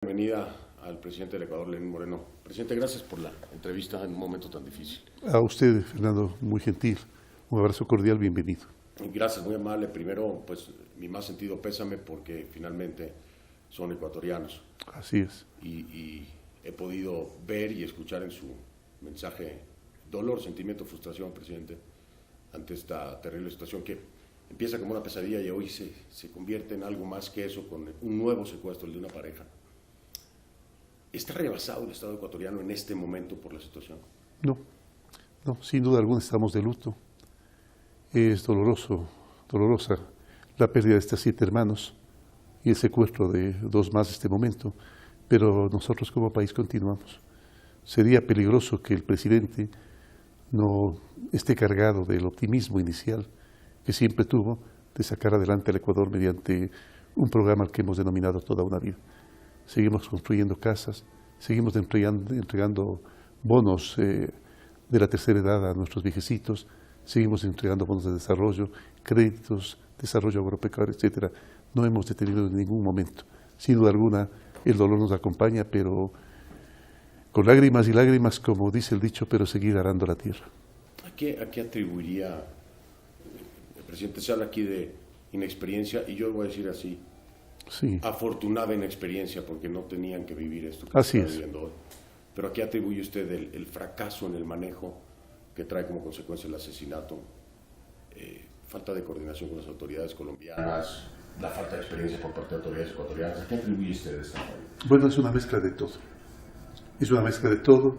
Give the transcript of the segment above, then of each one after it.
Bienvenida al presidente del Ecuador, Lenín Moreno. Presidente, gracias por la entrevista en un momento tan difícil. A usted, Fernando, muy gentil. Un abrazo cordial, bienvenido. Gracias, muy amable. Primero, pues mi más sentido pésame porque finalmente son ecuatorianos. Así es. Y he podido ver y escuchar en su mensaje dolor, sentimiento, frustración, presidente, ante esta terrible situación que empieza como una pesadilla y hoy se convierte en algo más que eso, con un nuevo secuestro, el de una pareja. ¿Está rebasado el Estado ecuatoriano en este momento por la situación? No, sin duda alguna estamos de luto. Es dolorosa la pérdida de estos 7 hermanos y el secuestro de 2 más en este momento, pero nosotros como país continuamos. Sería peligroso que el presidente no esté cargado del optimismo inicial que siempre tuvo de sacar adelante al Ecuador mediante un programa al que hemos denominado Toda una Vida. Seguimos construyendo casas, seguimos entregando bonos de la tercera edad a nuestros viejecitos, seguimos entregando bonos de desarrollo, créditos, desarrollo agropecuario, etcétera. No hemos detenido en ningún momento. Sin duda alguna, el dolor nos acompaña, pero con lágrimas y lágrimas, como dice el dicho, pero seguir arando la tierra. ¿A qué atribuiría, el presidente, se habla aquí de inexperiencia, y yo lo voy a decir así, sí, afortunada inexperiencia, porque no tenían que vivir esto que así está es. viviendo hoy? ¿Pero a qué atribuye usted el fracaso en el manejo que trae como consecuencia el asesinato? Falta de coordinación con las autoridades colombianas, la falta de experiencia por parte de autoridades ecuatorianas. ¿A qué atribuye usted esta falla? Bueno, es una mezcla de todo. Es una mezcla de todo.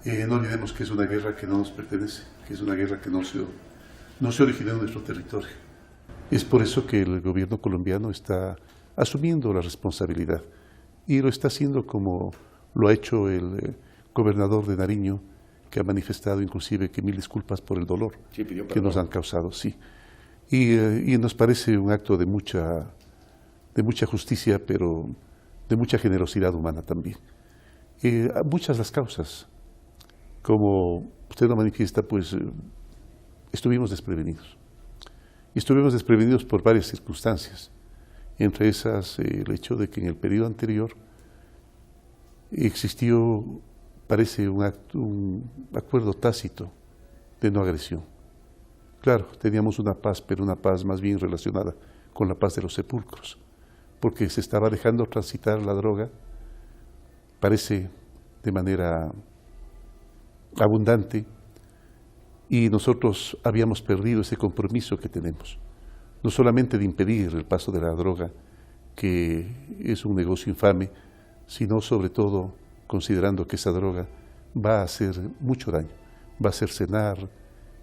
No olvidemos que es una guerra que no nos pertenece, que es una guerra que no se originó en nuestro territorio. Es por eso que el gobierno colombiano está asumiendo la responsabilidad y lo está haciendo como lo ha hecho el gobernador de Nariño, que ha manifestado inclusive que 1000 disculpas por el dolor que nos han causado, sí. Y nos parece un acto de mucha justicia, pero de mucha generosidad humana también. Muchas las causas, como usted lo manifiesta, pues estuvimos desprevenidos. Y estuvimos desprevenidos por varias circunstancias. Entre esas, el hecho de que en el periodo anterior existió, parece, un acuerdo tácito de no agresión. Claro, teníamos una paz, pero una paz más bien relacionada con la paz de los sepulcros, porque se estaba dejando transitar la droga, parece, de manera abundante, y nosotros habíamos perdido ese compromiso que tenemos. No solamente de impedir el paso de la droga, que es un negocio infame, sino sobre todo considerando que esa droga va a hacer mucho daño, va a hacer cenar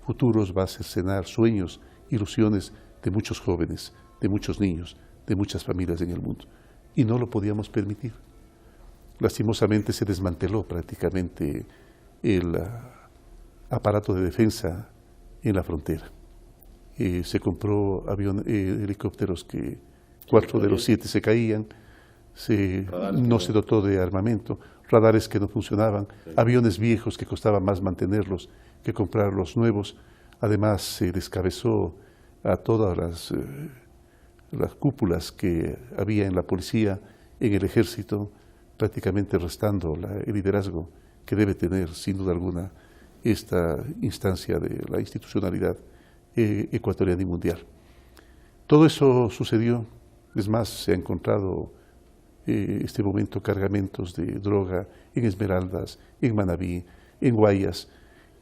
futuros, va a hacer cenar sueños, ilusiones de muchos jóvenes, de muchos niños, de muchas familias en el mundo. Y no lo podíamos permitir. Lastimosamente se desmanteló prácticamente el aparato de defensa en la frontera. Se compró helicópteros que 4 de los 7 se caían, no se dotó de armamento, radares que no funcionaban, aviones viejos que costaba más mantenerlos que comprar los nuevos. Además se descabezó a todas las cúpulas que había en la policía, en el ejército, prácticamente restando el liderazgo que debe tener sin duda alguna esta instancia de la institucionalidad ecuatoriana y mundial. Todo eso sucedió. Es más, se ha encontrado este momento cargamentos de droga en Esmeraldas, en Manabí, en Guayas,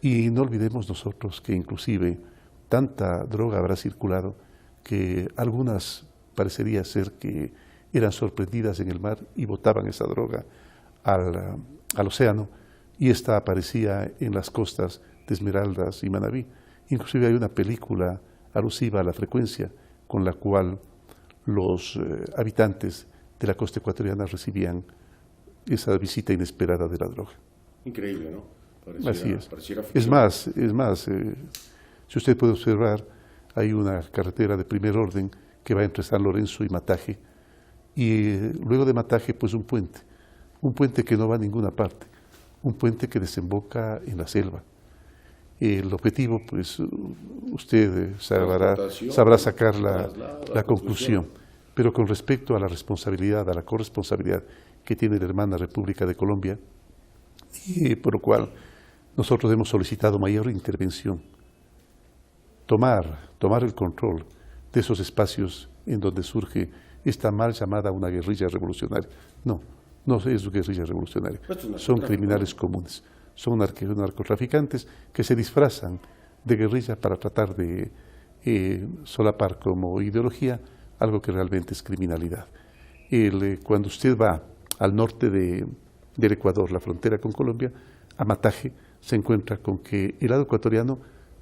y no olvidemos nosotros que inclusive tanta droga habrá circulado que algunas parecería ser que eran sorprendidas en el mar y botaban esa droga al océano, y esta aparecía en las costas de Esmeraldas y Manabí. Inclusive hay una película alusiva a la frecuencia con la cual los habitantes de la costa ecuatoriana recibían esa visita inesperada de la droga. Increíble, ¿no? Así es. Es más, si usted puede observar, hay una carretera de primer orden que va entre San Lorenzo y Mataje, y luego de Mataje, pues un puente que no va a ninguna parte, un puente que desemboca en la selva. El objetivo, pues usted sabrá sacar la conclusión, pero con respecto a la responsabilidad, a la corresponsabilidad que tiene la hermana República de Colombia, y por lo cual nosotros hemos solicitado mayor intervención, tomar el control de esos espacios en donde surge esta mal llamada una guerrilla revolucionaria. No es guerrilla revolucionaria, son criminales comunes, son narcotraficantes que se disfrazan de guerrilla para tratar de solapar como ideología algo que realmente es criminalidad. Cuando usted va al norte del Ecuador, la frontera con Colombia, a Mataje, se encuentra con que el lado ecuatoriano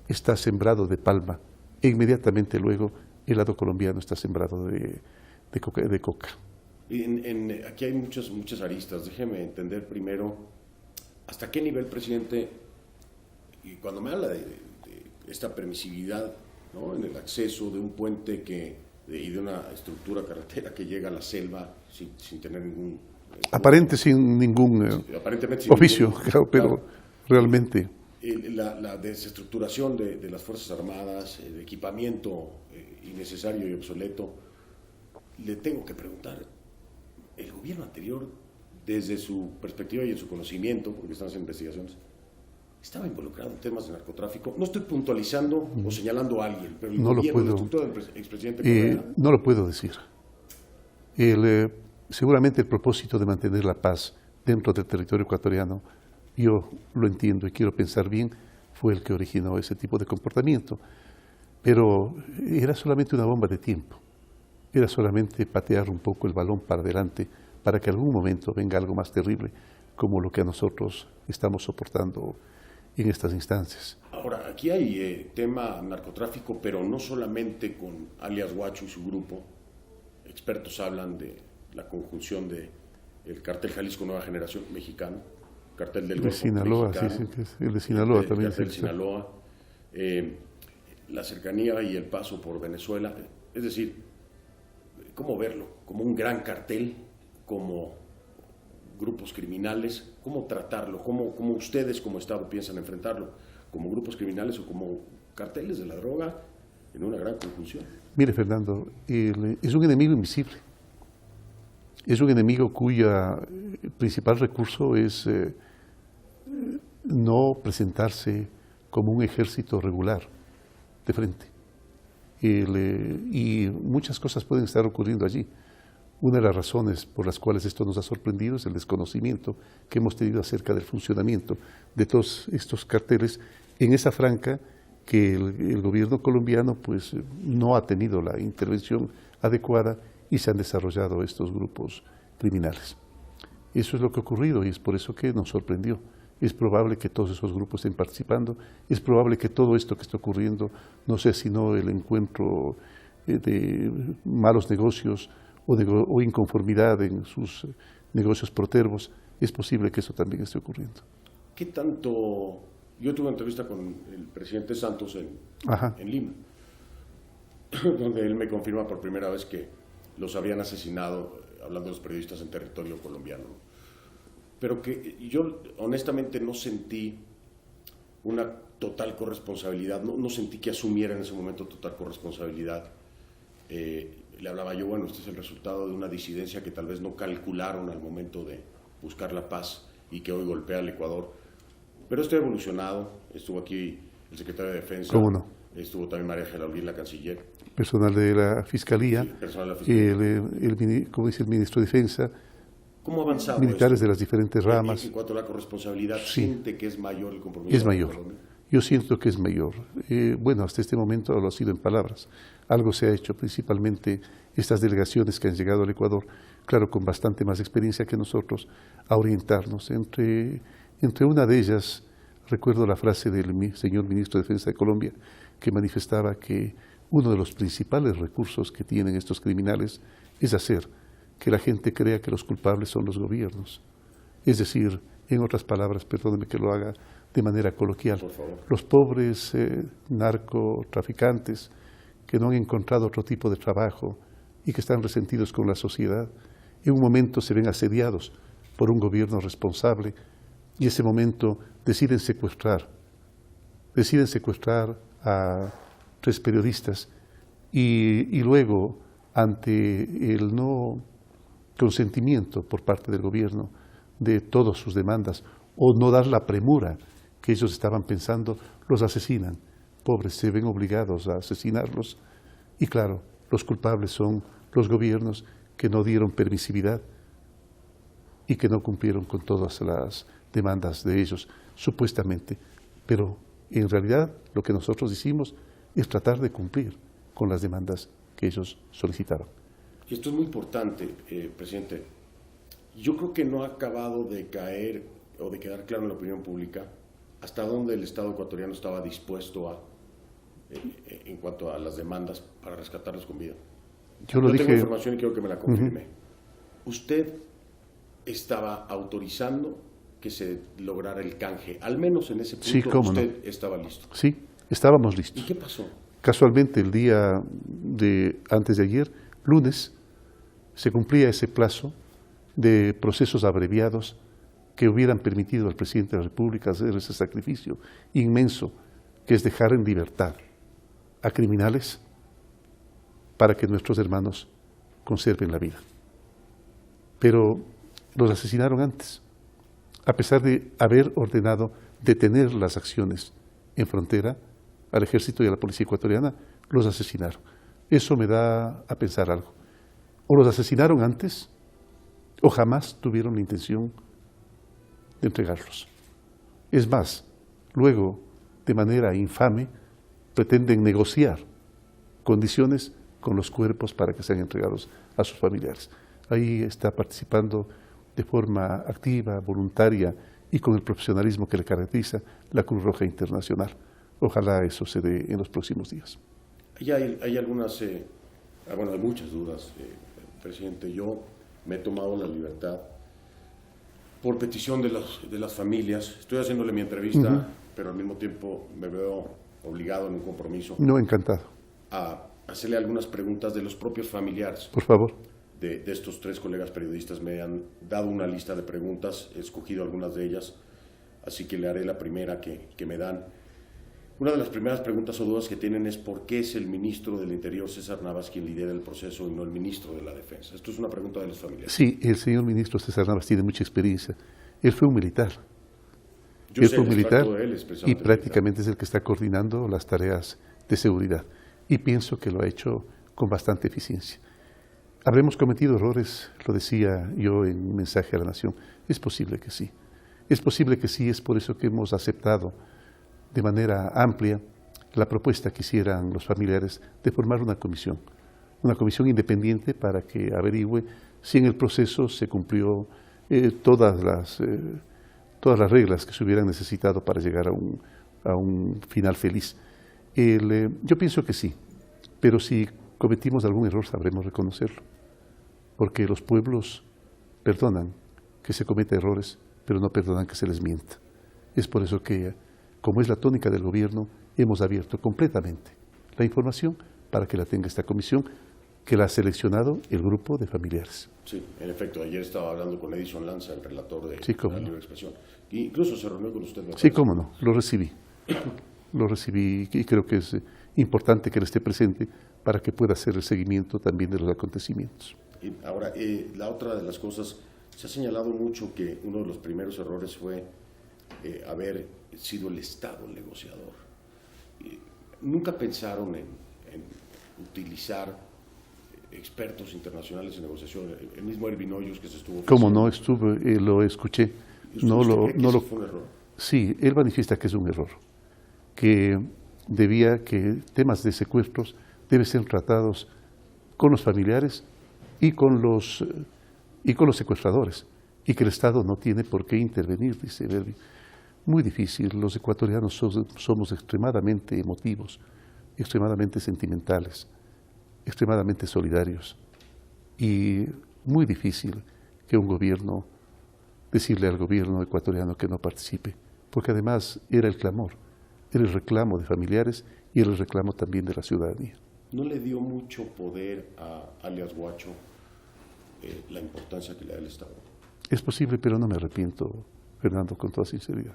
está sembrado de palma e inmediatamente luego el lado colombiano está sembrado de coca. Aquí hay muchas aristas. Déjeme entender primero hasta qué nivel, presidente, y cuando me habla de esta permisividad, ¿no?, en el acceso de un puente y de una estructura carretera que llega a la selva sin tener ningún... Aparentemente sin ningún oficio, claro, pero realmente... La desestructuración de las Fuerzas Armadas, el equipamiento innecesario y obsoleto. Le tengo que preguntar, el gobierno anterior, desde su perspectiva y en su conocimiento, porque están haciendo investigaciones, ¿estaba involucrado en temas de narcotráfico? No estoy puntualizando o señalando a alguien, pero el gobierno, la estructura del expresidente Correa... No lo puedo decir. Seguramente el propósito de mantener la paz dentro del territorio ecuatoriano, yo lo entiendo y quiero pensar bien, fue el que originó ese tipo de comportamiento. Pero era solamente una bomba de tiempo. Era solamente patear un poco el balón para adelante para que algún momento venga algo más terrible como lo que a nosotros estamos soportando en estas instancias. Ahora, aquí hay tema narcotráfico, pero no solamente con alias Guacho y su grupo. Expertos hablan de la conjunción del cártel Jalisco Nueva Generación mexicano, cartel del Golfo Sinaloa, mexicano, sí, el de Sinaloa también. El de Sinaloa, la cercanía y el paso por Venezuela. Es decir, ¿cómo verlo? ¿Como un gran cartel? ¿Como grupos criminales? ¿Cómo tratarlo? ¿Cómo ustedes como Estado piensan enfrentarlo? ¿Como grupos criminales o como carteles de la droga en una gran conjunción? Mire, Fernando, es un enemigo invisible. Es un enemigo cuyo principal recurso es no presentarse como un ejército regular de frente. Y muchas cosas pueden estar ocurriendo allí. Una de las razones por las cuales esto nos ha sorprendido es el desconocimiento que hemos tenido acerca del funcionamiento de todos estos carteles en esa franja que el gobierno colombiano pues no ha tenido la intervención adecuada y se han desarrollado estos grupos criminales. Eso es lo que ha ocurrido y es por eso que nos sorprendió. Es probable que todos esos grupos estén participando, es probable que todo esto que está ocurriendo no sea sino el encuentro de malos negocios o inconformidad en sus negocios protervos. Es posible que eso también esté ocurriendo. ¿Qué tanto? Yo tuve una entrevista con el presidente Santos en Lima, donde él me confirma por primera vez que los habían asesinado, hablando de los periodistas, en territorio colombiano. Pero que yo honestamente no sentí una total corresponsabilidad, no sentí que asumiera en ese momento total corresponsabilidad. Le hablaba yo, bueno, este es el resultado de una disidencia que tal vez no calcularon al momento de buscar la paz y que hoy golpea al Ecuador. Pero esto ha evolucionado, estuvo aquí el secretario de Defensa, ¿cómo no? Estuvo también María Ángela Olguín, la canciller. Personal de la Fiscalía, Sí, personal de la Fiscalía. Como dice el ministro de Defensa, ¿cómo ha avanzado militares esto? de las diferentes ramas. En cuanto a la corresponsabilidad, Sí. ¿siente que es mayor el compromiso? Es mayor. Yo siento que es mayor. Bueno, hasta este momento lo ha sido en palabras. Algo se ha hecho, principalmente estas delegaciones que han llegado al Ecuador, claro, con bastante más experiencia que nosotros, a orientarnos. Entre una de ellas, recuerdo la frase del señor ministro de Defensa de Colombia, que manifestaba que uno de los principales recursos que tienen estos criminales es hacer que la gente crea que los culpables son los gobiernos. Es decir, en otras palabras, perdóneme que lo haga de manera coloquial, los pobres narcotraficantes que no han encontrado otro tipo de trabajo y que están resentidos con la sociedad, en un momento se ven asediados por un gobierno responsable y en ese momento deciden secuestrar a 3 periodistas y luego ante el no consentimiento por parte del gobierno de todas sus demandas o no dar la premura que ellos estaban pensando, los asesinan. Pobres, se ven obligados a asesinarlos. Y claro, los culpables son los gobiernos que no dieron permisividad y que no cumplieron con todas las demandas de ellos, supuestamente. Pero en realidad lo que nosotros hicimos es tratar de cumplir con las demandas que ellos solicitaron. Y esto es muy importante, presidente. Yo creo que no ha acabado de caer o de quedar claro en la opinión pública hasta dónde el Estado ecuatoriano estaba dispuesto a, en cuanto a las demandas para rescatarlos con vida. Yo tengo información y quiero que me la confirme. ¿Usted estaba autorizando que se lograra el canje? Al menos en ese punto sí, ¿cómo usted no? estaba listo. Sí, estábamos listos. ¿Y qué pasó? Casualmente, el día antes de ayer, lunes, se cumplía ese plazo de procesos abreviados que hubieran permitido al presidente de la República hacer ese sacrificio inmenso, que es dejar en libertad a criminales para que nuestros hermanos conserven la vida. Pero los asesinaron antes, a pesar de haber ordenado detener las acciones en frontera al ejército y a la policía ecuatoriana, los asesinaron. Eso me da a pensar algo. O los asesinaron antes, o jamás tuvieron la intención de entregarlos. Es más, luego, de manera infame, pretenden negociar condiciones con los cuerpos para que sean entregados a sus familiares. Ahí está participando de forma activa, voluntaria y con el profesionalismo que le caracteriza la Cruz Roja Internacional. Ojalá eso se dé en los próximos días. Hay algunas, hay muchas dudas, presidente. Yo me he tomado la libertad, por petición de las familias, estoy haciéndole mi entrevista, pero al mismo tiempo me veo obligado en un compromiso. No, encantado. A hacerle algunas preguntas de los propios familiares. Por favor. De estos 3 colegas periodistas me han dado una lista de preguntas, he escogido algunas de ellas, así que le haré la primera que me dan. Una de las primeras preguntas o dudas que tienen es ¿por qué es el ministro del Interior, César Navas, quien lidera el proceso y no el ministro de la Defensa? Esto es una pregunta de los familiares. Sí, el señor ministro César Navas tiene mucha experiencia. Él fue un militar. Yo sé, fue un militar de él, y prácticamente es el que está coordinando las tareas de seguridad. Y pienso que lo ha hecho con bastante eficiencia. ¿Habremos cometido errores? Lo decía yo en un mensaje a la Nación. Es posible que sí. Es posible que sí, es por eso que hemos aceptado de manera amplia la propuesta que hicieran los familiares de formar una comisión independiente para que averigüe si en el proceso se cumplió todas las reglas que se hubieran necesitado para llegar a un final feliz. Yo pienso que sí, pero si cometimos algún error sabremos reconocerlo, porque los pueblos perdonan que se cometa errores, pero no perdonan que se les mienta. Es por eso que, como es la tónica del gobierno, hemos abierto completamente la información para que la tenga esta comisión, que la ha seleccionado el grupo de familiares. Sí, en efecto, ayer estaba hablando con Edison Lanza, el relator de la Libre Expresión. Incluso se reunió con usted. Sí, cómo no, lo recibí. Lo recibí y creo que es importante que él esté presente para que pueda hacer el seguimiento también de los acontecimientos. Y ahora, la otra de las cosas, se ha señalado mucho que uno de los primeros errores fue haber sido el Estado el negociador. ¿Nunca pensaron en utilizar expertos internacionales en negociación? El mismo Ervin Hoyos que se estuvo... ¿Cómo no? Lo escuché. No lo fue un error. Sí, él manifiesta que es un error, que temas de secuestros deben ser tratados con los familiares y con los secuestradores, y que el Estado no tiene por qué intervenir, dice Ervin. Muy difícil, los ecuatorianos somos extremadamente emotivos, extremadamente sentimentales, extremadamente solidarios, y muy difícil que un gobierno decirle al gobierno ecuatoriano que no participe, porque además era el clamor, era el reclamo de familiares y era el reclamo también de la ciudadanía. ¿No le dio mucho poder a alias Guacho la importancia que le da el Estado? Es posible, pero no me arrepiento, Fernando, con toda sinceridad.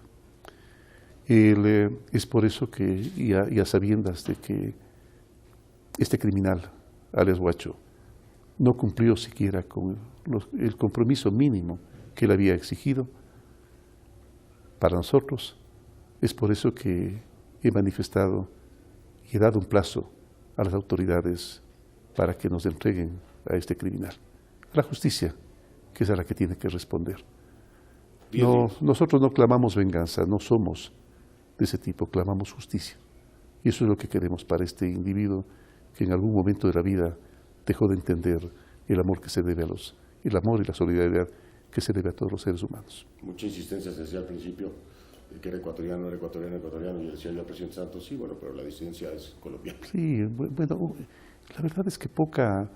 Es por eso que, y a sabiendas de que este criminal, alias Guacho, no cumplió siquiera con el compromiso mínimo que él había exigido para nosotros. Es por eso que he manifestado y he dado un plazo a las autoridades para que nos entreguen a este criminal, a la justicia, que es a la que tiene que responder. No, nosotros no clamamos venganza, no somos de ese tipo, clamamos justicia. Y eso es lo que queremos para este individuo que en algún momento de la vida dejó de entender el amor que se debe el amor y la solidaridad que se debe a todos los seres humanos. Mucha insistencia se decía al principio de que era ecuatoriano, y decía yo al presidente Santos, sí, bueno, pero la disidencia es colombiana. Sí, bueno, la verdad es que poca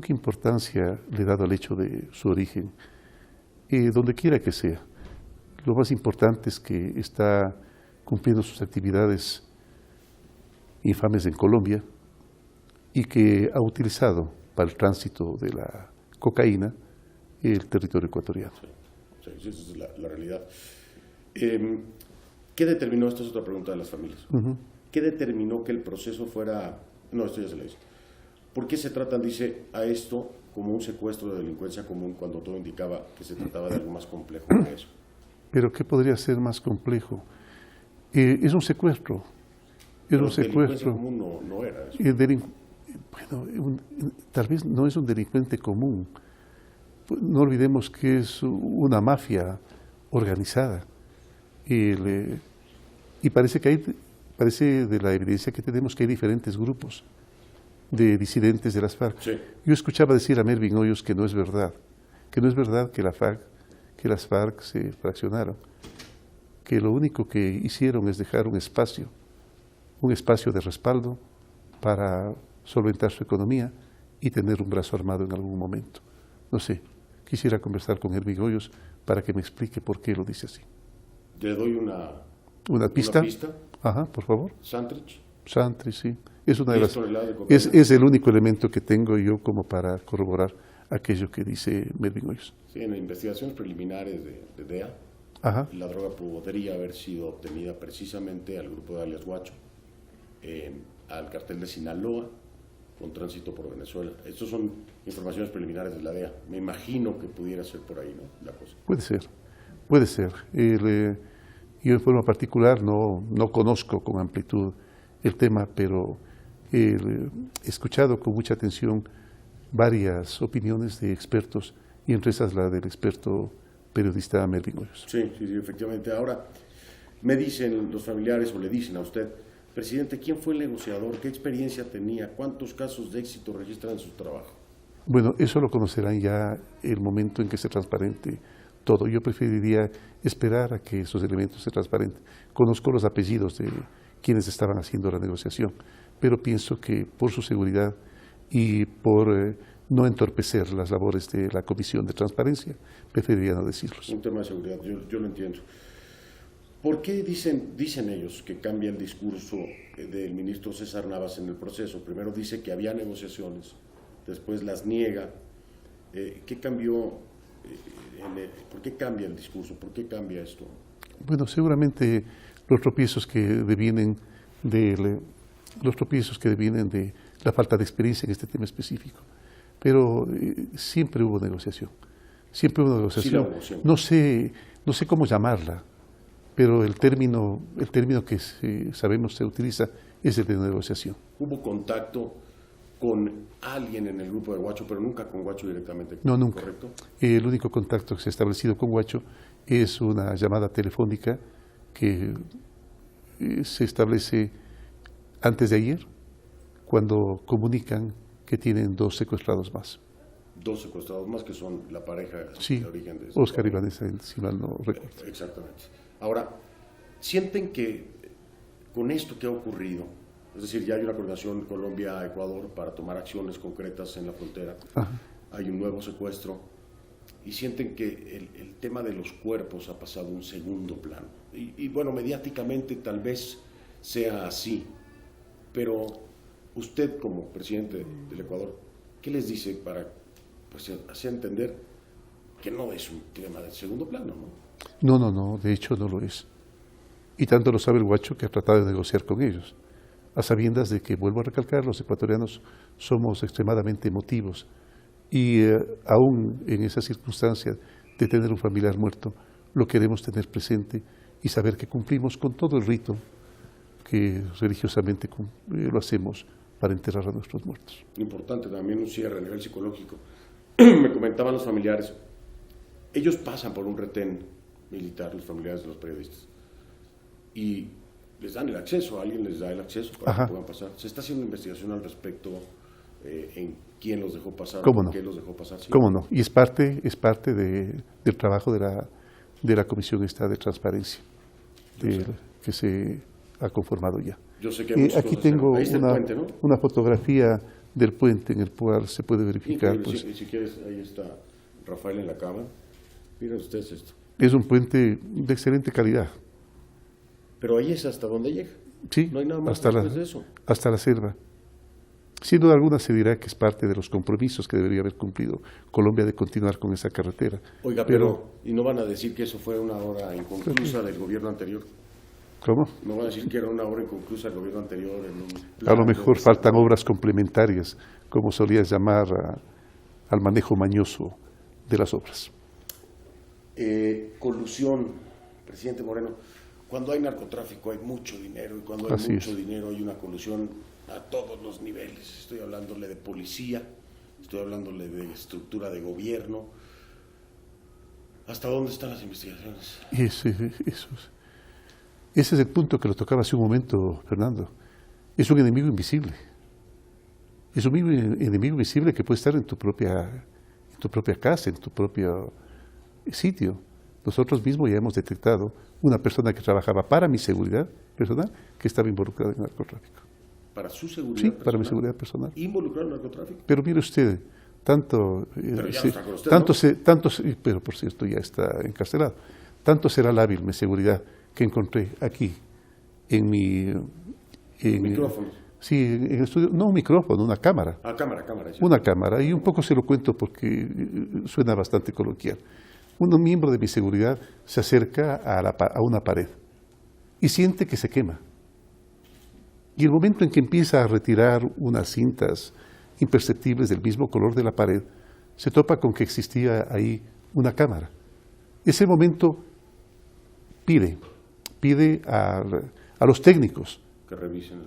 importancia le he dado al hecho de su origen, donde quiera que sea. Lo más importante es que está cumpliendo sus actividades infames en Colombia y que ha utilizado para el tránsito de la cocaína el territorio ecuatoriano. Sí, esa es la realidad. ¿Qué determinó, esta es otra pregunta de las familias, qué determinó que el proceso fuera, no, esto ya se le dice, ¿por qué se tratan, dice, a esto como un secuestro de delincuencia común cuando todo indicaba que se trataba de algo más complejo que eso? Pero ¿qué podría ser más complejo? Es un secuestro. Es un secuestro. Común no era eso. Tal vez no es un delincuente común. No olvidemos que es una mafia organizada. Y parece de la evidencia que tenemos que hay diferentes grupos de disidentes de las FARC. Sí. Yo escuchaba decir a Melvin Hoyos que no es verdad que las FARC se fraccionaron, que lo único que hicieron es dejar un espacio de respaldo para solventar su economía y tener un brazo armado en algún momento. No sé, quisiera conversar con Melvin Hoyos para que me explique por qué lo dice así. ¿Le doy una pista? Ajá, por favor. Santrich, sí. Es una de las, es el único elemento que tengo yo como para corroborar aquello que dice Melvin Hoyos. Sí, en las investigaciones preliminares de DEA, la droga podría haber sido obtenida precisamente al grupo de alias Guacho, al cartel de Sinaloa, con tránsito por Venezuela. Estas son informaciones preliminares de la DEA. Me imagino que pudiera ser por ahí, ¿no? La cosa. Puede ser. Yo en forma particular no conozco con amplitud el tema, pero he escuchado con mucha atención varias opiniones de expertos, y entre esas la del experto periodista Melvin Hoyos. Sí, efectivamente. Ahora, me dicen los familiares, o le dicen a usted, presidente, ¿quién fue el negociador? ¿Qué experiencia tenía? ¿Cuántos casos de éxito registran en su trabajo? Bueno, eso lo conocerán ya el momento en que se transparente todo. Yo preferiría esperar a que esos elementos se transparenten. Conozco los apellidos de quienes estaban haciendo la negociación, pero pienso que por su seguridad y por no entorpecer las labores de la Comisión de Transparencia, preferiría no decirlos. Un tema de seguridad, yo lo entiendo. ¿Por qué dicen ellos que cambia el discurso del ministro César Navas en el proceso? Primero dice que había negociaciones, después las niega. ¿Qué cambió? ¿Por qué cambia el discurso? ¿Por qué cambia esto? Bueno, seguramente los tropiezos que devienen de la falta de experiencia en este tema específico. Pero siempre hubo negociación. Siempre hubo negociación. Sí, no sé cómo llamarla, pero el término que sabemos se utiliza es el de negociación. ¿Hubo contacto con alguien en el grupo de Guacho, pero nunca con Guacho directamente? No, nunca. ¿Correcto? El único contacto que se ha establecido con Guacho es una llamada telefónica que se establece antes de ayer, cuando comunican que tienen 2 secuestrados más. 2 secuestrados más, que son la pareja de origen de Oscar y Vanessa, si mal no recuerdo. Exactamente. Ahora, ¿sienten que con esto que ha ocurrido, es decir, ya hay una coordinación Colombia-Ecuador para tomar acciones concretas en la frontera, hay un nuevo secuestro, y sienten que el tema de los cuerpos ha pasado a un segundo plano? Y bueno, mediáticamente tal vez sea así, pero usted como presidente del Ecuador, ¿qué les dice para hacer entender que no es un tema de segundo plano, ¿no? No, de hecho no lo es. Y tanto lo sabe el Guacho que ha tratado de negociar con ellos, a sabiendas de que, vuelvo a recalcar, los ecuatorianos somos extremadamente emotivos Y aún en esas circunstancias de tener un familiar muerto, lo queremos tener presente y saber que cumplimos con todo el rito que religiosamente lo hacemos para enterrar a nuestros muertos. Importante también un cierre a nivel psicológico. Me comentaban los familiares, ellos pasan por un retén militar, los familiares de los periodistas, y les dan el acceso, alguien les da el acceso para que puedan pasar. ¿Se está haciendo investigación al respecto en quién los dejó pasar, ¿Cómo no? qué los dejó pasar? ¿Sí? ¿Cómo no? Y es parte del trabajo de la Comisión de Transparencia que se ha conformado ya. Yo sé que hay muchas aquí cosas, tengo ahí está el puente, ¿no? una fotografía del puente en el cual se puede verificar. Pues, si quieres, ahí está Rafael en la cama. Miren ustedes esto. Es un puente de excelente calidad. Pero ahí es hasta donde llega. Sí, no hay nada más hasta después de eso. Hasta la selva. Sin duda alguna se dirá que es parte de los compromisos que debería haber cumplido Colombia de continuar con esa carretera. Oiga, pero ¿y no van a decir que eso fue una obra inconclusa del gobierno anterior? ¿Cómo? ¿No van a decir que era una obra inconclusa del gobierno anterior? A lo mejor faltan obras complementarias, como solías llamar al manejo mañoso de las obras. Colusión, presidente Moreno. Cuando hay narcotráfico hay mucho dinero, y cuando hay mucho dinero hay una colusión a todos los niveles. Estoy hablándole de policía, estoy hablándole de estructura de gobierno. ¿Hasta dónde están las investigaciones? Ese es el punto que lo tocaba hace un momento, Fernando. Es un enemigo invisible. Es un enemigo invisible que puede estar en tu propia casa, en tu propio sitio. Nosotros mismos ya hemos detectado una persona que trabajaba para mi seguridad personal que estaba involucrada en narcotráfico. ¿Para su seguridad sí, personal? Para mi seguridad personal. ¿Involucrado en narcotráfico? Pero mire usted, pero ya no está con usted, ¿no? Pero por cierto ya está encarcelado. Tanto será la hábil mi seguridad que encontré aquí en mi... ¿Micrófonos? Sí, en el estudio, no un micrófono, una cámara. Ah, cámara. Sí. Una cámara, y un poco se lo cuento porque suena bastante coloquial. Un miembro de mi seguridad se acerca a una pared y siente que se quema. Y el momento en que empieza a retirar unas cintas imperceptibles del mismo color de la pared, se topa con que existía ahí una cámara. Ese momento pide a los técnicos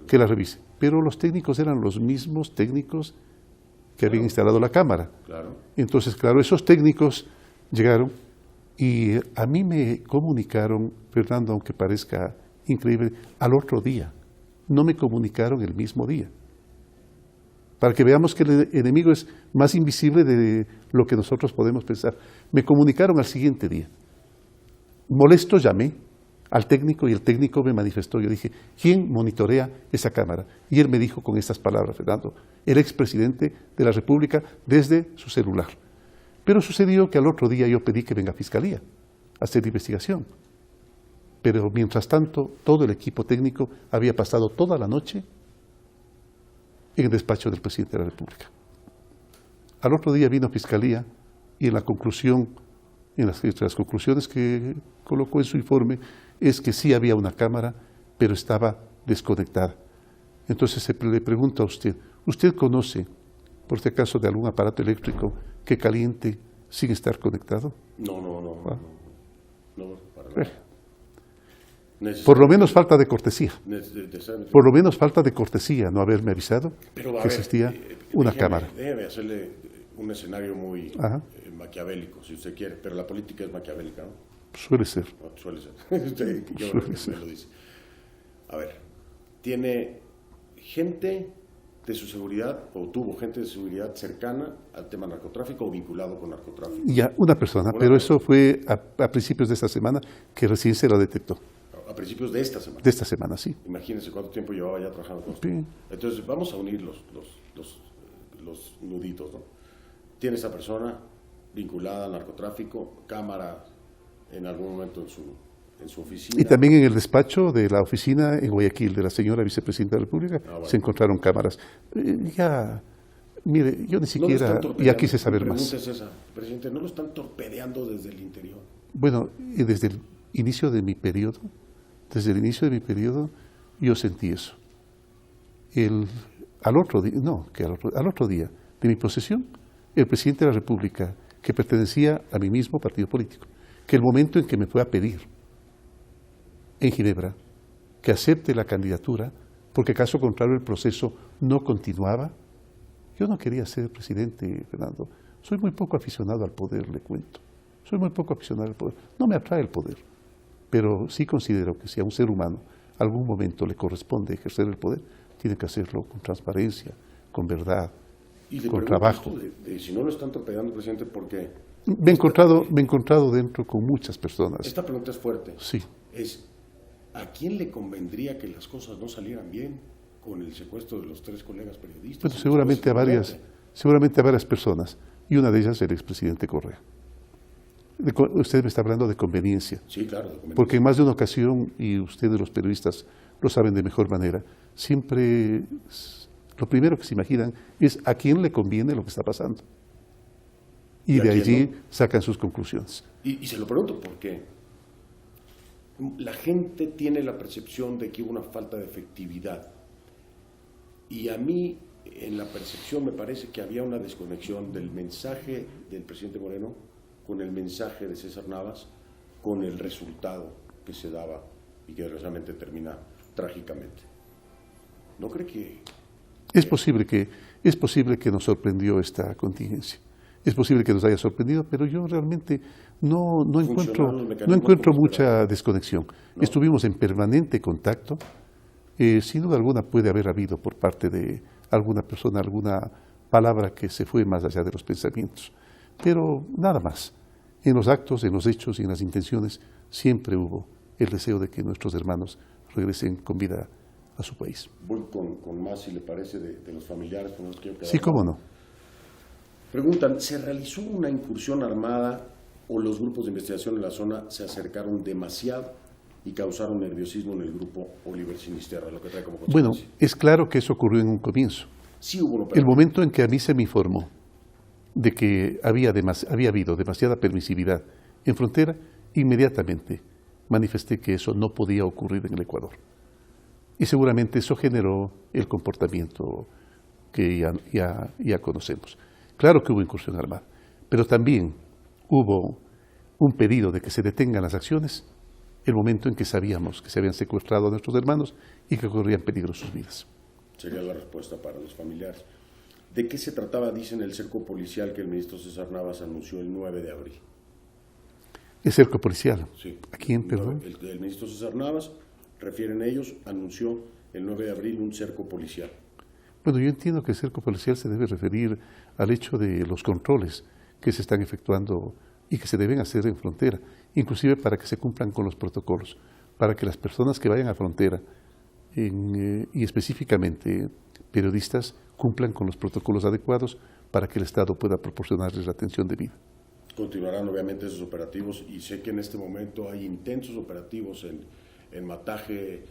que la revisen. Pero los técnicos eran los mismos técnicos que habían instalado la cámara. Claro. Entonces, claro, esos técnicos llegaron y a mí me comunicaron, Fernando, aunque parezca increíble, al otro día. No me comunicaron el mismo día. Para que veamos que el enemigo es más invisible de lo que nosotros podemos pensar. Me comunicaron al siguiente día. Molesto llamé al técnico y el técnico me manifestó. Yo dije, ¿quién monitorea esa cámara? Y él me dijo con estas palabras, Fernando, el expresidente de la República desde su celular. Pero sucedió que al otro día yo pedí que venga a Fiscalía a hacer investigación. Pero mientras tanto, todo el equipo técnico había pasado toda la noche en el despacho del presidente de la República. Al otro día vino a Fiscalía y en la conclusión, entre las conclusiones que colocó en su informe, es que sí había una cámara, pero estaba desconectada. Entonces le pregunto a usted, ¿usted conoce, por si acaso, de algún aparato eléctrico que caliente sin estar conectado? No, para nada. Por lo menos falta de cortesía. Por lo menos falta de cortesía no haberme avisado que existía una cámara. Déjeme hacerle un escenario muy maquiavélico, si usted quiere, pero la política es maquiavélica, ¿no? Suele ser. Suele ser. Me lo dice. A ver, ¿tiene gente de su seguridad o tuvo gente de seguridad cercana al tema narcotráfico o vinculado con narcotráfico? Ya, una persona, pero eso fue a principios de esta semana que recién se lo detectó. A principios de esta semana. De esta semana, sí. Imagínense cuánto tiempo llevaba ya trabajando con usted. Sí. Entonces, vamos a unir los nuditos, ¿no? Tiene esa persona vinculada al narcotráfico, cámara en algún momento en su oficina. Y también en el despacho de la oficina en Guayaquil, de la señora vicepresidenta de la República, se encontraron cámaras. Mire, yo ni siquiera ya quise saber más. La pregunta es esa, presidente, ¿no lo están torpedeando desde el interior? Bueno, desde el inicio de mi periodo, yo sentí eso. Al otro día de mi posesión, el presidente de la República, que pertenecía a mi mismo partido político, que el momento en que me fue a pedir en Ginebra que acepte la candidatura, porque caso contrario el proceso no continuaba, yo no quería ser presidente, Fernando. Soy muy poco aficionado al poder, le cuento. Soy muy poco aficionado al poder. No me atrae el poder, pero sí considero que si a un ser humano algún momento le corresponde ejercer el poder, tiene que hacerlo con transparencia, con verdad, con trabajo. Si no lo están atropellando, presidente, porque... Me he encontrado dentro con muchas personas. Esta pregunta es fuerte. Sí. ¿A quién le convendría que las cosas no salieran bien con el secuestro de los 3 colegas periodistas? Bueno, seguramente a varias personas, y una de ellas el expresidente Correa. Usted me está hablando de conveniencia. Sí, claro, de conveniencia. Porque en más de una ocasión, y ustedes los periodistas lo saben de mejor manera, siempre lo primero que se imaginan es a quién le conviene lo que está pasando. Y de allí sacan sus conclusiones. Y se lo pregunto porque la gente tiene la percepción de que hubo una falta de efectividad. Y a mí, en la percepción, me parece que había una desconexión del mensaje del presidente Moreno con el mensaje de César Navas, con el resultado que se daba y que desgraciadamente termina trágicamente. ¿No cree que...? Es posible que nos sorprendió esta contingencia. Es posible que nos haya sorprendido, pero yo realmente no encuentro mucha desconexión. ¿No? Estuvimos en permanente contacto. Sin duda alguna puede haber habido por parte de alguna persona alguna palabra que se fue más allá de los pensamientos. Pero nada más. En los actos, en los hechos y en las intenciones siempre hubo el deseo de que nuestros hermanos regresen con vida a su país. Voy con más, si le parece, de los familiares. Con los que sí, cómo no. Preguntan, ¿se realizó una incursión armada o los grupos de investigación en la zona se acercaron demasiado y causaron nerviosismo en el grupo Oliver Sinisterra, lo que trae como consecuencia? Bueno, es claro que eso ocurrió en un comienzo. Sí hubo un el momento en que a mí se me informó de que había habido demasiada permisividad en frontera, inmediatamente manifesté que eso no podía ocurrir en el Ecuador. Y seguramente eso generó el comportamiento que ya conocemos. Claro que hubo incursión armada, pero también hubo un pedido de que se detengan las acciones el momento en que sabíamos que se habían secuestrado a nuestros hermanos y que corrían peligro sus vidas. Sería la respuesta para los familiares. ¿De qué se trataba, dicen, el cerco policial que el ministro César Navas anunció el 9 de abril? ¿El cerco policial? Sí. ¿A quién, perdón? El ministro César Navas, refieren ellos, anunció el 9 de abril un cerco policial. Bueno, yo entiendo que el cerco policial se debe referir al hecho de los controles que se están efectuando y que se deben hacer en frontera, inclusive para que se cumplan con los protocolos, para que las personas que vayan a frontera, y específicamente periodistas, cumplan con los protocolos adecuados para que el Estado pueda proporcionarles la atención debida. Continuarán obviamente esos operativos y sé que en este momento hay intensos operativos en Mataje,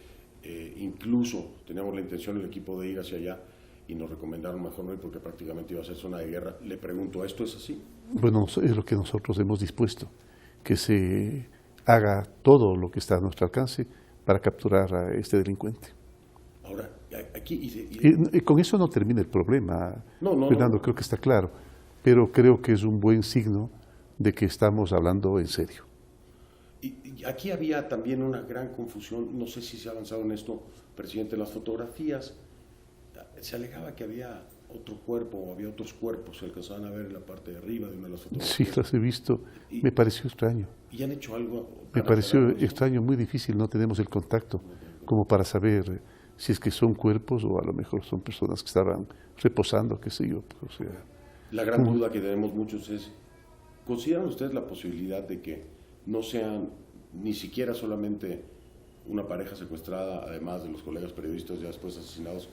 incluso teníamos la intención el equipo de ir hacia allá y nos recomendaron mejor no ir porque prácticamente iba a ser zona de guerra. Le pregunto, ¿esto es así? Bueno, es lo que nosotros hemos dispuesto, que se haga todo lo que está a nuestro alcance para capturar a este delincuente. Ahora, aquí... Y con eso no termina el problema, Fernando, creo que está claro, pero creo que es un buen signo de que estamos hablando en serio. Y aquí había también una gran confusión, no sé si se ha avanzado en esto, presidente, las fotografías, se alegaba que había otro cuerpo o había otros cuerpos, se alcanzaban a ver en la parte de arriba de una de las fotografías. Sí, las he visto, me pareció extraño. ¿Y han hecho algo? Me pareció extraño, muy difícil, no tenemos el contacto como para saber si es que son cuerpos o a lo mejor son personas que estaban reposando, qué sé yo. O sea, la gran duda que tenemos muchos es, ¿consideran ustedes la posibilidad de que no sean ni siquiera solamente una pareja secuestrada, además de los colegas periodistas ya después asesinados,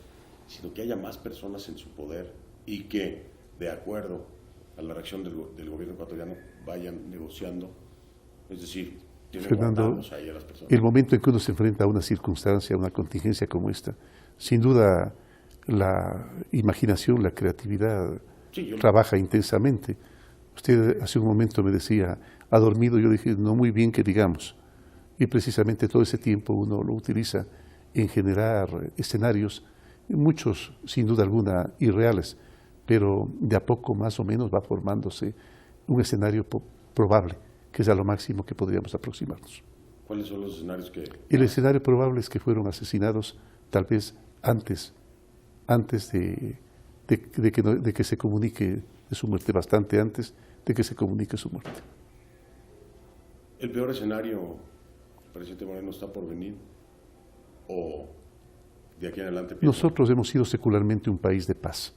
sino que haya más personas en su poder y que, de acuerdo a la reacción del gobierno ecuatoriano, vayan negociando? Es decir, Fernando, ahí a las personas. El momento en que uno se enfrenta a una circunstancia, a una contingencia como esta, sin duda la imaginación, la creatividad trabaja intensamente. Usted hace un momento me decía, ha dormido, yo dije, no muy bien que digamos. Y precisamente todo ese tiempo uno lo utiliza en generar escenarios, muchos sin duda alguna irreales, pero de a poco más o menos va formándose un escenario probable, que es a lo máximo que podríamos aproximarnos. ¿Cuáles son los escenarios que...? El escenario probable es que fueron asesinados tal vez antes de que se comunique de su muerte, bastante antes de que se comunique su muerte. ¿El peor escenario, presidente Moreno, está por venir? ¿O de aquí en adelante piensa? Nosotros hemos sido secularmente un país de paz,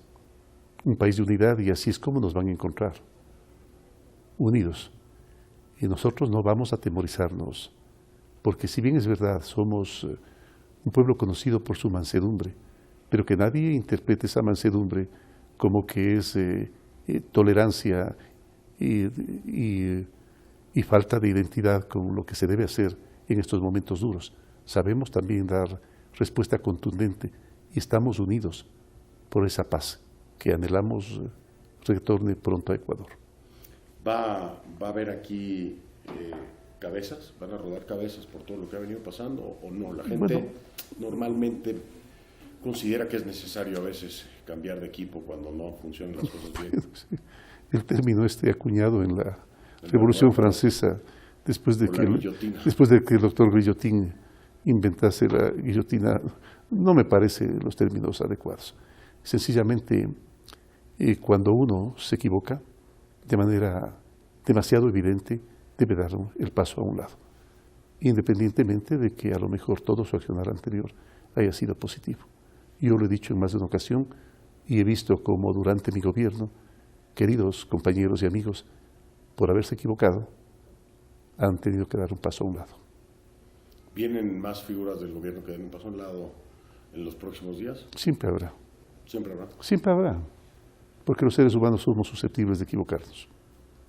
un país de unidad, y así es como nos van a encontrar, unidos. Y nosotros no vamos a atemorizarnos, porque si bien es verdad, somos un pueblo conocido por su mansedumbre, pero que nadie interprete esa mansedumbre como que es tolerancia y falta de identidad con lo que se debe hacer en estos momentos duros. Sabemos también dar respuesta contundente y estamos unidos por esa paz que anhelamos retorne pronto a Ecuador. ¿Va a haber aquí cabezas? ¿Van a rodar cabezas por todo lo que ha venido pasando o no? La gente normalmente considera que es necesario a veces cambiar de equipo cuando no funcionan las cosas bien. El término acuñado en la Revolución Francesa, después de que el doctor Guillotín inventase la guillotina, no me parecen los términos adecuados. Sencillamente, cuando uno se equivoca de manera demasiado evidente, debe dar el paso a un lado, independientemente de que a lo mejor todo su accionar anterior haya sido positivo. Yo lo he dicho en más de una ocasión y he visto cómo durante mi gobierno, queridos compañeros y amigos, por haberse equivocado, han tenido que dar un paso a un lado. ¿Vienen más figuras del gobierno que den un paso a un lado en los próximos días? Siempre habrá. ¿Siempre habrá? Siempre habrá, porque los seres humanos somos susceptibles de equivocarnos.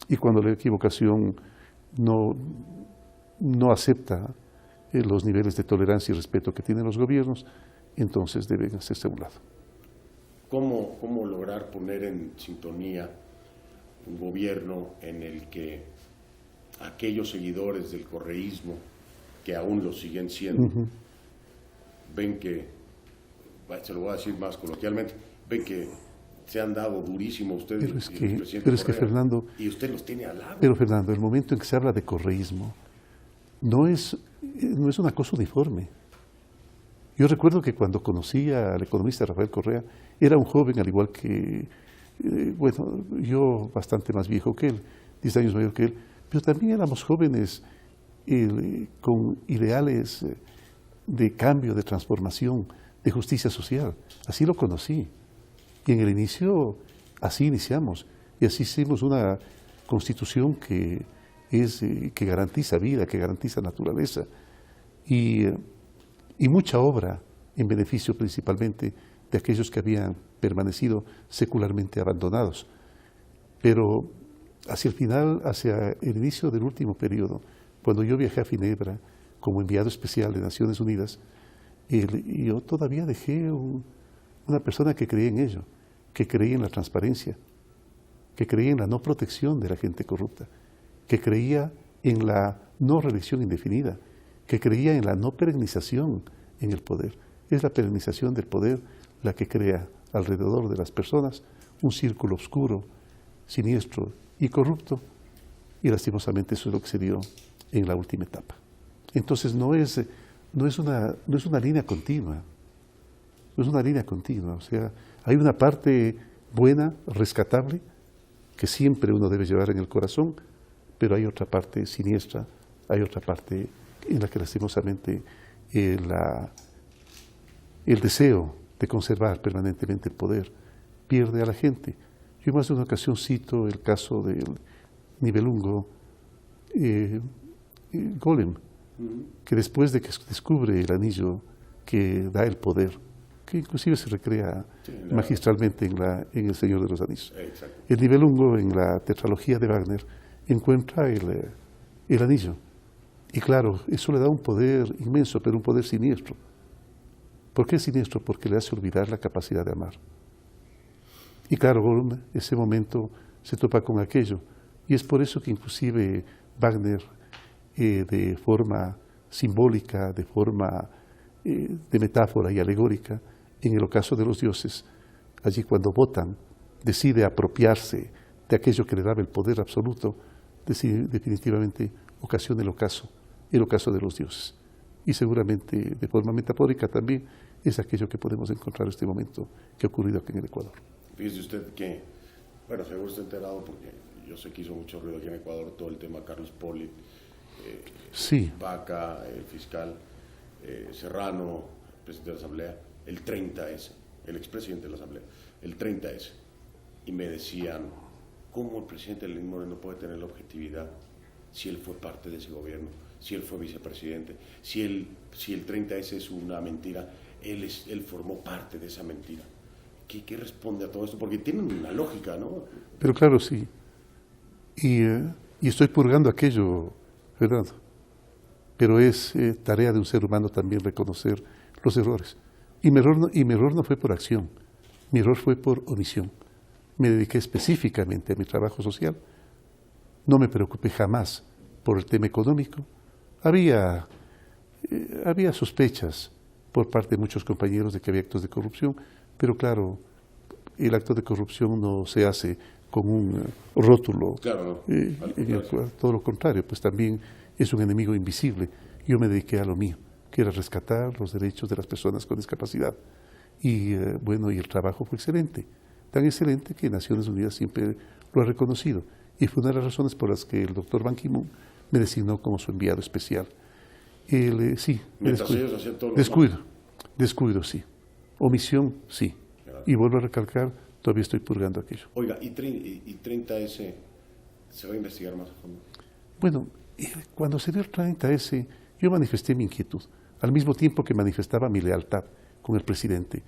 Y cuando la equivocación no acepta los niveles de tolerancia y respeto que tienen los gobiernos, entonces deben hacerse a un lado. ¿Cómo lograr poner en sintonía un gobierno en el que aquellos seguidores del correísmo, que aún lo siguen siendo, ven que, se lo voy a decir más coloquialmente, ven que se han dado durísimo a ustedes pero es que Fernando, y usted los tiene al lado? Pero Fernando, el momento en que se habla de correísmo no es una cosa uniforme. Yo recuerdo que cuando conocí al economista Rafael Correa, era un joven al igual que, yo bastante más viejo que él, 10 años mayor que él, pero también éramos jóvenes con ideales de cambio, de transformación, de justicia social. Así lo conocí. Y en el inicio, así iniciamos. Y así hicimos una constitución que garantiza vida, que garantiza naturaleza. Y mucha obra en beneficio principalmente de aquellos que habían permanecido secularmente abandonados. Pero hacia el final, hacia el inicio del último periodo, cuando yo viajé a Ginebra como enviado especial de Naciones Unidas, yo todavía dejé una persona que creía en ello, que creía en la transparencia, que creía en la no protección de la gente corrupta, que creía en la no reelección indefinida, que creía en la no perennización en el poder. Es la perennización del poder la que crea alrededor de las personas un círculo oscuro, siniestro y corrupto, y lastimosamente eso es lo que se dio en la última etapa. Entonces no es una línea continua, no es una línea continua, o sea, hay una parte buena, rescatable, que siempre uno debe llevar en el corazón, pero hay otra parte siniestra, hay otra parte en la que lastimosamente el deseo de conservar permanentemente el poder pierde a la gente. Yo más de una ocasión cito el caso del Nibelungo Golem, que después de que descubre el anillo que da el poder, que inclusive se recrea magistralmente en El Señor de los Anillos. El Nibelungo, en la tetralogía de Wagner, encuentra el anillo. Y claro, eso le da un poder inmenso, pero un poder siniestro. ¿Por qué es siniestro? Porque le hace olvidar la capacidad de amar. Y claro, en ese momento se topa con aquello. Y es por eso que inclusive Wagner, de forma simbólica, de forma de metáfora y alegórica, en el ocaso de los dioses, allí cuando votan decide apropiarse de aquello que le daba el poder absoluto, definitivamente ocasiona el ocaso de los dioses. Y seguramente, de forma metafórica también, es aquello que podemos encontrar en este momento que ha ocurrido aquí en el Ecuador. Fíjese usted que, bueno, seguro está enterado porque yo sé que hizo mucho ruido aquí en Ecuador todo el tema Carlos Poli, sí. Vaca, el fiscal, Serrano, presidente de la Asamblea, el 30S, el expresidente de la Asamblea, el 30S. Y me decían, ¿cómo el presidente Lenín Moreno puede tener la objetividad si él fue parte de ese gobierno, si él fue vicepresidente, si el 30S es una mentira, él formó parte de esa mentira? ¿Qué responde a todo esto? Porque tienen una lógica, ¿no? Pero claro, sí. Y estoy purgando aquello, Fernando. Pero es tarea de un ser humano también reconocer los errores. Y mi error no fue por acción, mi error fue por omisión. Me dediqué específicamente a mi trabajo social, no me preocupé jamás por el tema económico. Había sospechas por parte de muchos compañeros de que había actos de corrupción, pero claro, el acto de corrupción no se hace con un rótulo, claro, no. Todo lo contrario, pues también es un enemigo invisible. Yo me dediqué a lo mío, que era rescatar los derechos de las personas con discapacidad. Y bueno, y el trabajo fue excelente, tan excelente que Naciones Unidas siempre lo ha reconocido. Y fue una de las razones por las que el doctor Ban Ki-moon me designó como su enviado especial. Sí, descuido, sí. Omisión, sí. Claro. Y vuelvo a recalcar, todavía estoy purgando aquello. Oiga, ¿y 30S se va a investigar más a fondo? Bueno, cuando se dio el 30S, yo manifesté mi inquietud, al mismo tiempo que manifestaba mi lealtad con el presidente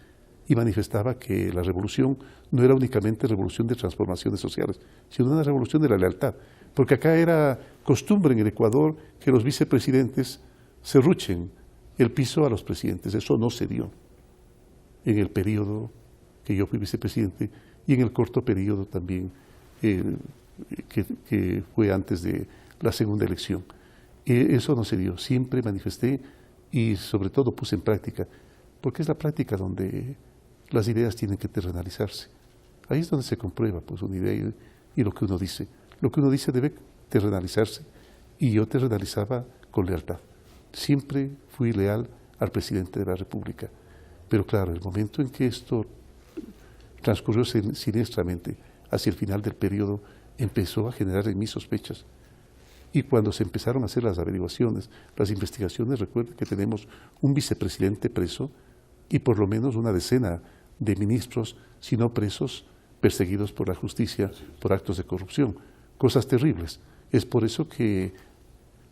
y manifestaba que la revolución no era únicamente revolución de transformaciones sociales, sino una revolución de la lealtad, porque acá era costumbre en el Ecuador que los vicepresidentes serruchen el piso a los presidentes. Eso no se dio en el periodo que yo fui vicepresidente y en el corto periodo también que fue antes de la segunda elección. Eso no se dio, siempre manifesté y sobre todo puse en práctica, porque es la práctica donde las ideas tienen que terrenalizarse. Ahí es donde se comprueba pues una idea y lo que uno dice. Lo que uno dice debe terrenalizarse y yo terrenalizaba con lealtad. Siempre fui leal al presidente de la República. Pero claro, el momento en que esto transcurrió siniestramente hacia el final del periodo, empezó a generar en mí sospechas. Y cuando se empezaron a hacer las averiguaciones, las investigaciones, recuerden que tenemos un vicepresidente preso y por lo menos una decena de ministros, si no presos, perseguidos por la justicia por actos de corrupción. Cosas terribles. Es por eso que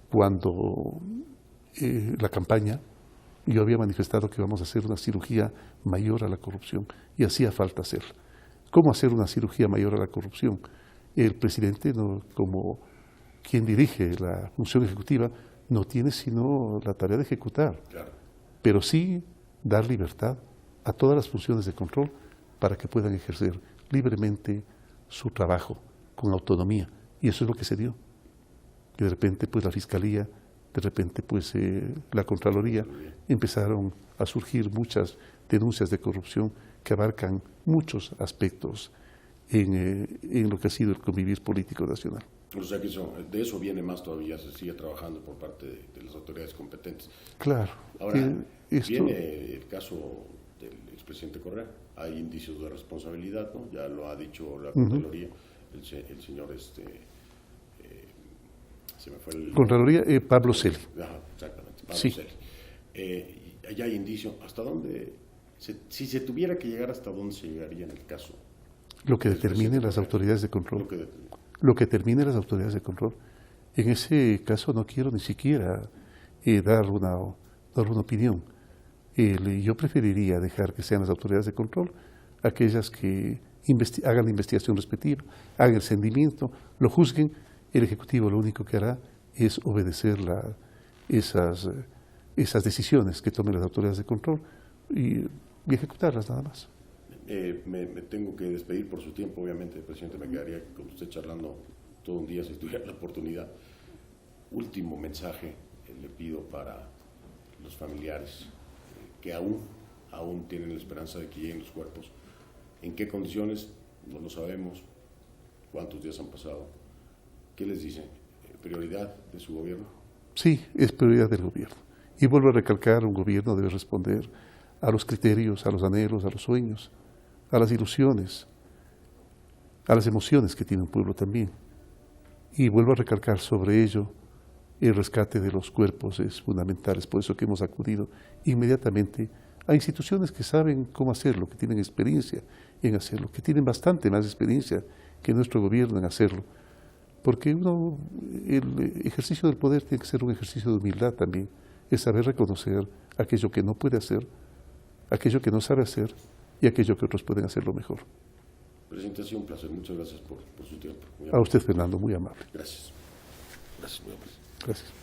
cuando la campaña, yo había manifestado que íbamos a hacer una cirugía mayor a la corrupción y hacía falta hacerla. ¿Cómo hacer una cirugía mayor a la corrupción? El presidente, como quien dirige la función ejecutiva, no tiene sino la tarea de ejecutar, claro, pero sí dar libertad a todas las funciones de control para que puedan ejercer libremente su trabajo con autonomía. Y eso es lo que se dio. Y de repente, pues la Fiscalía, de repente, pues la Contraloría, empezaron a surgir muchas denuncias de corrupción que abarcan muchos aspectos en lo que ha sido el convivir político nacional. O sea que de eso viene más todavía, se sigue trabajando por parte de las autoridades competentes. Claro. Ahora, viene el caso del expresidente Correa, hay indicios de responsabilidad, ¿no? Ya lo ha dicho la Contraloría, el señor se me fue el... Contraloría, Pablo Celi. Ajá, exactamente, Pablo Celi. Allá hay indicios, ¿hasta dónde? Si se tuviera que llegar, ¿hasta dónde se llegaría en el caso? Lo que determinen las autoridades de control. Lo que determinen las autoridades de control. En ese caso no quiero ni siquiera dar una opinión. Yo preferiría dejar que sean las autoridades de control aquellas que hagan la investigación respectiva, hagan el seguimiento, lo juzguen. El Ejecutivo lo único que hará es obedecer esas decisiones que tomen las autoridades de control y ejecutarlas nada más. Me tengo que despedir por su tiempo, obviamente, presidente, me quedaría con usted charlando todo un día si tuviera la oportunidad. Último mensaje le pido para los familiares que aún tienen la esperanza de que lleguen los cuerpos. ¿En qué condiciones? no lo sabemos, cuántos días han pasado. ¿Qué les dice? ¿Prioridad de su gobierno? Sí, es prioridad del gobierno. Y vuelvo a recalcar, un gobierno debe responder a los criterios, a los anhelos, a los sueños, a las ilusiones, a las emociones que tiene un pueblo también. Y vuelvo a recalcar sobre ello, el rescate de los cuerpos es fundamental, es por eso que hemos acudido inmediatamente a instituciones que saben cómo hacerlo, que tienen experiencia en hacerlo, que tienen bastante más experiencia que nuestro gobierno en hacerlo. Porque el ejercicio del poder tiene que ser un ejercicio de humildad también, es saber reconocer aquello que no puede hacer, aquello que no sabe hacer y aquello que otros pueden hacerlo mejor. Presidente, ha sido un placer. Muchas gracias por su tiempo. A usted, Fernando, muy amable. Gracias. Gracias, muy amable. Gracias.